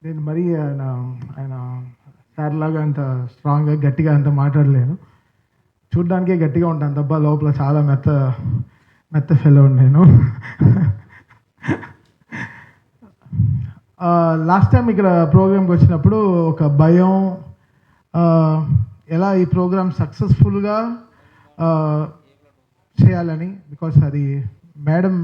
నేను మరీ ఆయన సార్ లాగా అంత స్ట్రాంగ్గా గట్టిగా అంత మాట్లాడలేను. చూడ్డానికే గట్టిగా ఉంటాను తప్ప లోపల చాలా మెత్త ఫెలో నేను. లాస్ట్ టైం ఇక్కడ ప్రోగ్రామ్కి వచ్చినప్పుడు ఒక భయం, ఎలా ఈ ప్రోగ్రామ్ సక్సెస్ఫుల్గా చేయాలని, బికాస్ అది మేడం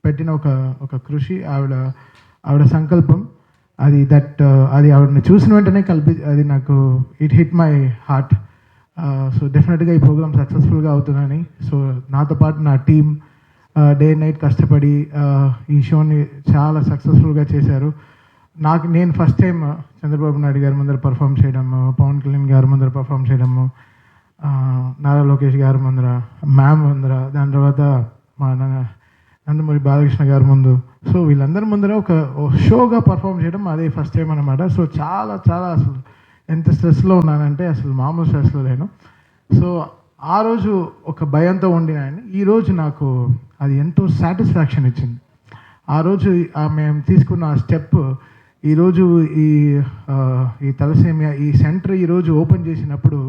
పెట్టిన ఒక కృషి, ఆవిడ సంకల్పం అది. అది ఆవిడని చూసిన వెంటనే అది నాకు it hit my heart. So డెఫినెట్గా ఈ ప్రోగ్రామ్ సక్సెస్ఫుల్గా అవుతుందని. సో నాతో పాటు నా టీం డే నైట్ కష్టపడి ఈ షోని చాలా సక్సెస్ఫుల్గా చేశారు. నేను ఫస్ట్ టైం చంద్రబాబు నాయుడు గారి ముందర పర్ఫామ్ చేయడము, పవన్ కళ్యాణ్ గారి ముందర పర్ఫామ్ చేయడము, నారా లోకేష్ గారి ముందర, మ్యామ్ ముందర, దాని తర్వాత మా నందమూరి బాలకృష్ణ గారి ముందు, సో వీళ్ళందరి ముందర ఒక షోగా పర్ఫామ్ చేయడం అదే ఫస్ట్ టైం అనమాట. సో చాలా చాలా అసలు ఎంత స్ట్రెస్లో ఉన్నానంటే అసలు మామూలు స్ట్రెస్లో లేను. సో ఆ రోజు ఒక భయంతో ఉండినాయని, ఈరోజు నాకు అది ఎంతో సాటిస్ఫాక్షన్ ఇచ్చింది. ఆ రోజు మేము తీసుకున్న ఆ స్టెప్ ఈరోజు ఈ తలసేమియా ఈ సెంటర్ ఈరోజు ఓపెన్ చేసినప్పుడు,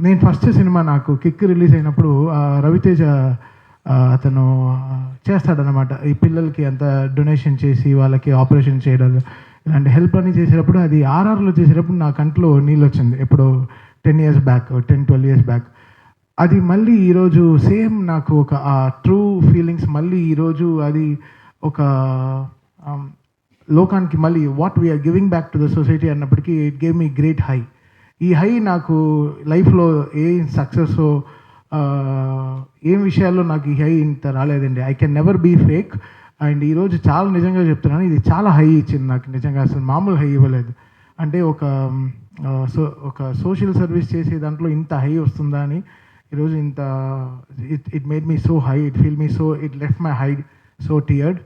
నేను ఫస్ట్ సినిమా నాకు కిక్ రిలీజ్ అయినప్పుడు రవితేజ అతను చేస్తాడనమాట ఈ పిల్లలకి అంత డొనేషన్ చేసి వాళ్ళకి ఆపరేషన్ చేయడం ఇలాంటి హెల్ప్ అని చేసేటప్పుడు, అది ఆర్ఆర్లో చేసేటప్పుడు నా కంట్లో నీళ్ళు వచ్చింది. ఎప్పుడో 10-12 years బ్యాక్. అది మళ్ళీ ఈరోజు సేమ్ నాకు ఒక ట్రూ ఫీలింగ్స్ మళ్ళీ ఈరోజు అది ఒక లోకానికి మళ్ళీ what we are giving back to the society అన్నప్పటికీ it gave me great high. ఈ హై నాకు లైఫ్లో సక్సెస్ ఏం విషయాల్లో నాకు ఈ హై ఇంత రాలేదండి. I can never be fake. And ఈరోజు చాలా నిజంగా చెప్తున్నాను, ఇది చాలా హై ఇచ్చింది నాకు నిజంగా. అసలు మామూలు హై ఇవ్వలేదు. అంటే ఒక సోషల్ సర్వీస్ చేసే దాంట్లో ఇంత హై వస్తుందా అని ఈరోజు ఇంత it made me so high, it left my high so teared.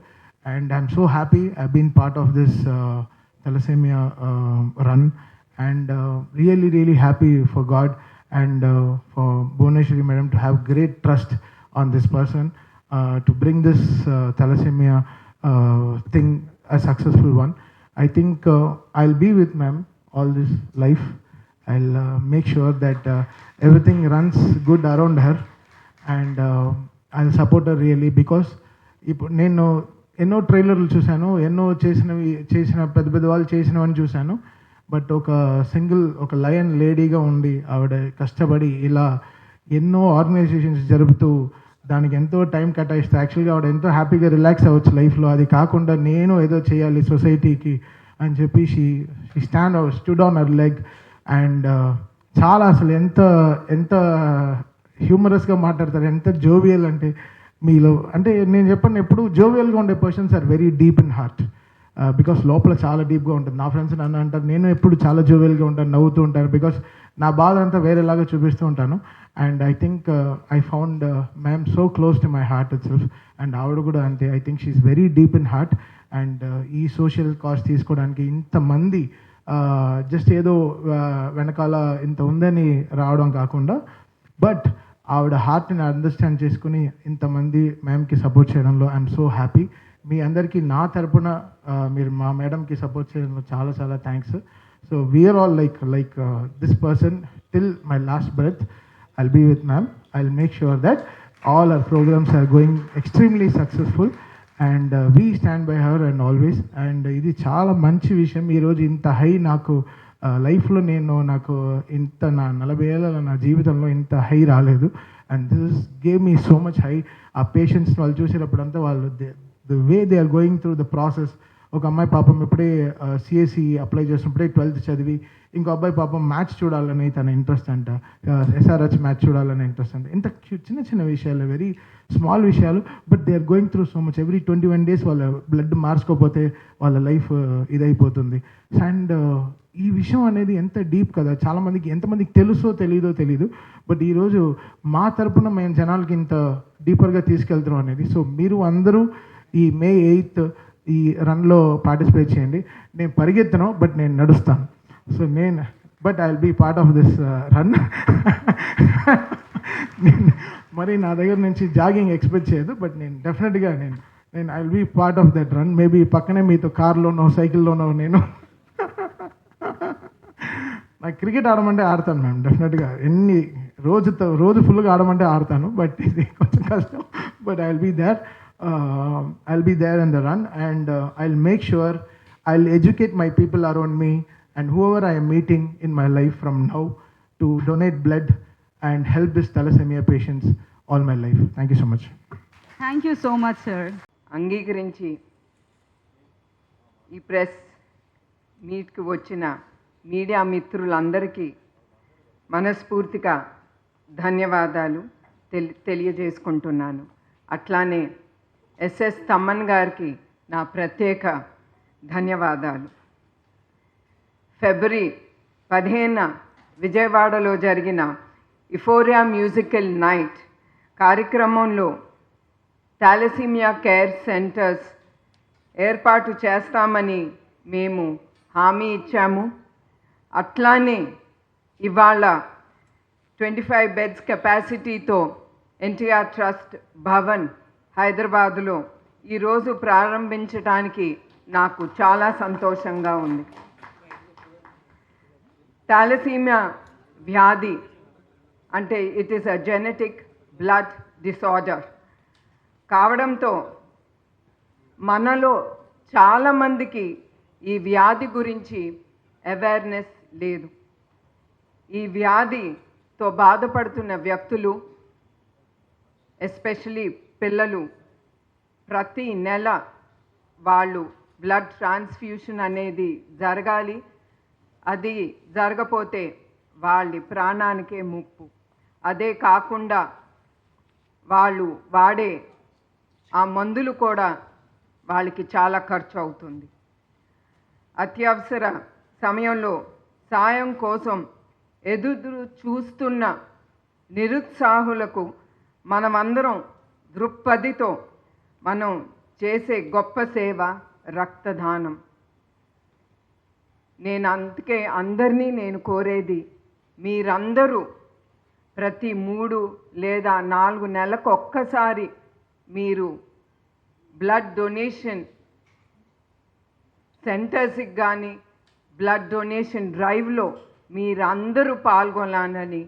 And I'm so happy I've been part of this thalassemia run, and really happy for God and for Bhuvneshwari madam to have great trust on this person to bring this thalassemia thing a successful one. I think I'll be with ma'am all this life. I'll make sure that everything runs good around her, and I'll support her really, because నేను ఎన్నో ట్రైలర్లు చూశాను, ఎన్నో చేసిన పెద్ద వాళ్ళు చేసినవని చూశాను. But ఒక lion లేడీగా ఉండి ఆవిడ కష్టపడి ఇలా ఎన్నో ఆర్గనైజేషన్స్ జరుపుతూ దానికి ఎంతో టైం కేటాయిస్తే యాక్చువల్గా ఆవిడ ఎంతో హ్యాపీగా రిలాక్స్ అవ్వచ్చు లైఫ్లో. అది కాకుండా నేను ఏదో చేయాలి సొసైటీకి అని చెప్పి she stood on her leg. And చాలా అసలు ఎంత హ్యూమరస్గా మాట్లాడతారు, ఎంత జోవియల్ అంటే మీలో. అంటే నేను చెప్పాను, ఎప్పుడు జోవియల్గా ఉండే persons are very deep in heart, because లోపల చాలా డీప్గా ఉంటుంది. నా ఫ్రెండ్స్ నన్ను అంటారు, నేను ఎప్పుడు చాలా జోవియల్గా ఉంటాను, నవ్వుతూ ఉంటాను, బికాస్ నా బాధ అంతా వేరేలాగా చూపిస్తూ ఉంటాను. And I think I found ma'am so close to my heart itself. And ఆవిడ కూడా అంతే. I think she's very deep in heart. And ఈ సోషల్ కాజ్ తీసుకోవడానికి ఇంతమంది జస్ట్ ఏదో వెనకాల ఇంత ఉందని రావడం కాకుండా, బట్ ఆవిడ హార్ట్ని అండర్స్టాండ్ చేసుకుని ఇంతమంది మ్యామ్కి సపోర్ట్ చేయడంలో ఐఎమ్ సో హ్యాపీ. మీ అందరికీ నా తరపున మీరు మా మేడంకి సపోర్ట్ చేయడంలో చాలా చాలా thanks. So we're all like this person till my last breath. I'll be with ma'am. I'll make sure that all our programmes are going extremely successful, and we stand by her and always. And ఇది చాలా మంచి విషయం. ఈరోజు ఇంత high నాకు లైఫ్లో నాకు ఇంత నా 40 ఏళ్ళ నా జీవితంలో ఇంత హై రాలేదు. And this gave me so much high. ఆ పేషెంట్స్ వాళ్ళు చూసేటప్పుడంతా వాళ్ళు the way they are going through the process. ఒక అమ్మాయి పాపం ఇప్పుడే సిఎస్సి అప్లై చేసినప్పుడే 12th చదివి, ఇంకో అబ్బాయి పాపం మ్యాచ్ చూడాలని తన ఇంట్రెస్ట్ అంట, ఎస్ఆర్హెచ్ మ్యాచ్ చూడాలని ఇంట్రెస్ట్ అంట. ఇంత చిన్న విషయాలు, వెరీ స్మాల్ విషయాలు, but they are going through so much. Every 21 days వాళ్ళ బ్లడ్ మార్చుకోకపోతే వాళ్ళ లైఫ్ ఇదైపోతుంది. అండ్ ఈ విషయం అనేది ఎంత డీప్ కదా, చాలామందికి ఎంతమందికి తెలీదు. బట్ ఈరోజు మా తరపున మేము జనాలకి ఇంత డీపర్గా తీసుకెళ్తున్నాం అనేది. సో మీరు అందరూ ఈ May 8th ఈ రన్లో పార్టిసిపేట్ చేయండి. నేను పరిగెత్తను, బట్ నేను నడుస్తాను. So but I will be part of this run. మరి నా దగ్గర నుంచి జాగింగ్ ఎక్స్పెక్ట్ చేయదు, బట్ నేను డెఫినెట్గా నేను I will be part of that run. Maybe పక్కనే మీతో కార్లోనో సైకిల్లోనో నేను నాకు క్రికెట్ ఆడమంటే ఆడతాను మ్యామ్, డెఫినెట్గా. రోజు ఫుల్గా ఆడమంటే ఆడతాను, బట్ ఇది కొంచెం కష్టం. But I will be there in the run, and I will make sure I will educate my people around me and whoever I am meeting in my life from now to donate blood and help this thalassemia patients all my life. Thank you so much. Thank you so much, sir. అంగీకరించి ఈ press మీట్కి వచ్చిన media మిత్రులందరికీ మనస్ఫూర్తిగా ధన్యవాదాలు తెలియజేసుకుంటున్నాను. అట్లానే SS Thaman గారికి నా ప్రత్యేక ధన్యవాదాలు. ఫిబ్రవరి 15న విజయవాడలో జరిగిన ఇఫోరియా మ్యూజికల్ నైట్ కార్యక్రమంలో థాలసీమియా కేర్ సెంటర్స్ ఏర్పాటు చేస్తామని మేము హామీ ఇచ్చాము. అట్లానే ఇవాళ 25 బెడ్స్ కెపాసిటీతో ఎన్టీఆర్ ట్రస్ట్ భవన్ హైదరాబాదులో ఈరోజు ప్రారంభించడానికి నాకు చాలా సంతోషంగా ఉంది. థాలసీమియా వ్యాధి అంటే it is a genetic blood disorder కావడంతో మనలో చాలామందికి ఈ వ్యాధి గురించి అవేర్నెస్ లేదు. ఈ వ్యాధితో బాధపడుతున్న వ్యక్తులు, ఎస్పెషలీ పిల్లలు, ప్రతి నెల వాళ్ళు బ్లడ్ ట్రాన్స్ఫ్యూషన్ అనేది జరగాలి. అది జరగపోతే వాళ్ళ ప్రాణానికే ముప్పు. అదే కాకుండా వాళ్ళు వాడే ఆ మందులు కూడా వాళ్ళకి చాలా ఖర్చు అవుతుంది. అత్యవసర సమయంలో సాయం కోసం ఎదురు చూస్తున్న నిరుత్సాహులకు మనమందరం దృక్పథితో మనం చేసే గొప్ప సేవ రక్తదానం. అందుకే అందరినీ నేను కోరేది, మీరందరూ ప్రతి 3 లేదా 4 నెలలకు ఒక్కసారి మీరు బ్లడ్ డొనేషన్ సెంటర్స్కి కానీ బ్లడ్ డొనేషన్ డ్రైవ్లో మీరందరూ పాల్గొనాలని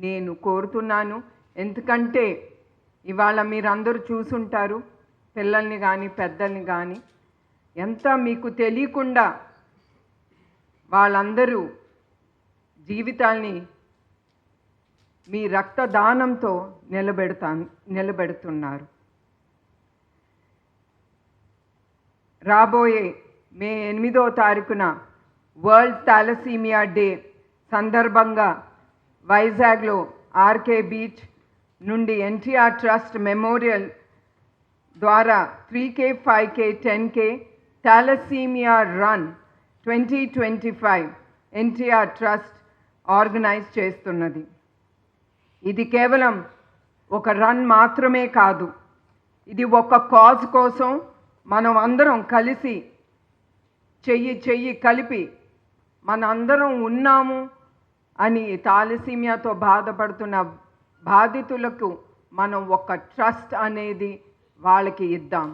నేను కోరుతున్నాను. ఎందుకంటే ఇవాళ మీరందరూ చూసుంటారు, పిల్లల్ని కానీ పెద్దల్ని కానీ, ఎంత మీకు తెలియకుండా వాళ్ళందరూ జీవితాల్ని మీ రక్తదానంతో నిలబెడుతున్నారు. రాబోయే మే 8వ తారీఖున వరల్డ్ థాలసీమియా డే సందర్భంగా వైజాగ్లో ఆర్కే బీచ్ నుండి ఎన్టీఆర్ ట్రస్ట్ మెమోరియల్ ద్వారా 3K, 5K, 10K thalassaemia run 2025 NTR trust organise చేస్తున్నది. ఇది కేవలం ఒక రన్ మాత్రమే కాదు, ఇది ఒక కాజ్ కోసం మనం అందరం కలిసి చెయ్యి కలిపి మన అందరం ఉన్నాము అని థాలసీమియాతో బాధపడుతున్న బాధితులకు మనం ఒక ట్రస్ట్ అనేది వాళ్ళకి ఇద్దాం.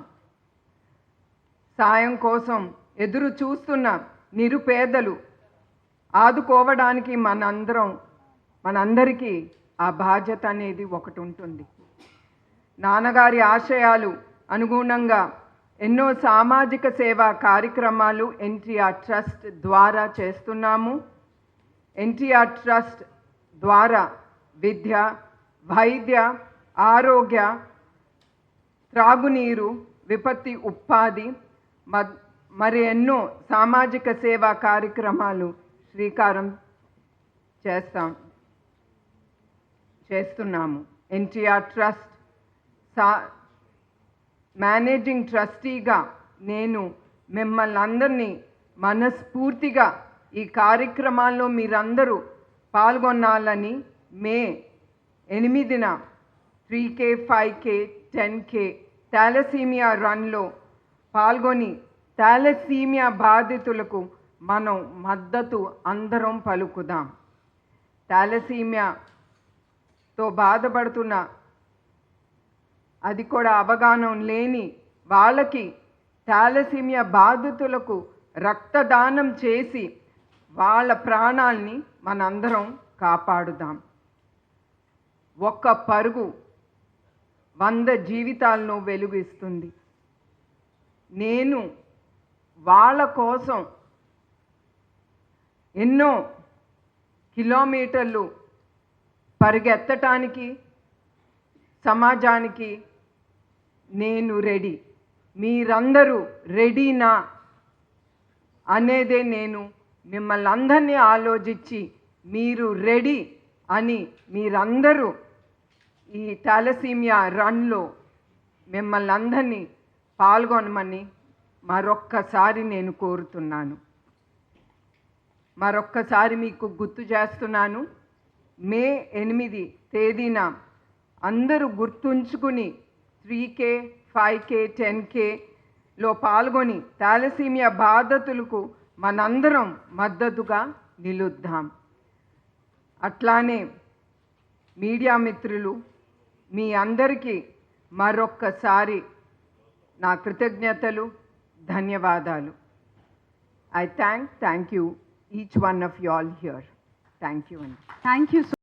సాయం కోసం ఎదురు చూస్తున్న నిరుపేదలు ఆదుకోవడానికి మనందరికీ ఆ బాధ్యత అనేది ఒకటి ఉంటుంది. నాన్నగారి ఆశయాలు అనుగుణంగా ఎన్నో సామాజిక సేవా కార్యక్రమాలు ఎన్టీఆర్ ట్రస్ట్ ద్వారా చేస్తున్నాము. ఎన్టీఆర్ ట్రస్ట్ ద్వారా విద్య, వైద్య, ఆరోగ్య, త్రాగునీరు, విపత్తి ఉపాధి మరి ఎన్నో సామాజిక సేవా కార్యక్రమాలు శ్రీకారం చేస్తున్నాము. ఎన్టీఆర్ ట్రస్ట్ మేనేజింగ్ ట్రస్టీగా నేను మిమ్మల్ని అందరినీ మనస్ఫూర్తిగా ఈ కార్యక్రమాల్లో మీరందరూ పాల్గొనాలని మే 8న 3K, 5K, 10K థాలసీమియా రన్లో పాల్గొని థాలసీమియా బాధితులకు మనం మద్దతు అందరం పలుకుదాం. థాలసీమియాతో బాధపడుతున్న అది కూడా అవగాహన లేని వాళ్ళకి థాలసీమియా బాధితులకు రక్తదానం చేసి వాళ్ళ ప్రాణాల్ని మనందరం కాపాడుదాం. ఒక్క పరుగు 100 జీవితాలను వెలుగిస్తుంది. నేను వాళ్ళ కోసం ఎన్నో కిలోమీటర్లు పరిగెత్తటానికి సమాజానికి నేను రెడీ. మీరందరూ రెడీనా అనేదే నేను మిమ్మల్ని అందరినీ ఆలోచించి మీరు రెడీ అని మీరందరూ ఈ థాలసీమియా రన్లో మిమ్మల్ని అందరినీ పాల్గొనమని మరొక్కసారి నేను కోరుతున్నాను. మరొక్కసారి మీకు గుర్తు చేస్తున్నాను, మే 8 తేదీన అందరూ గుర్తుంచుకుని 3K, 5K, 10Kలో పాల్గొని థాలసీమియా బాధితులకు మనందరం మద్దతుగా నిలుద్దాం. అట్లానే మీడియా మిత్రులు మీ అందరికీ మరొక్కసారి నా కృతజ్ఞతలు, ధన్యవాదాలు. I thank you each one of you all here. Thank you. Thank you so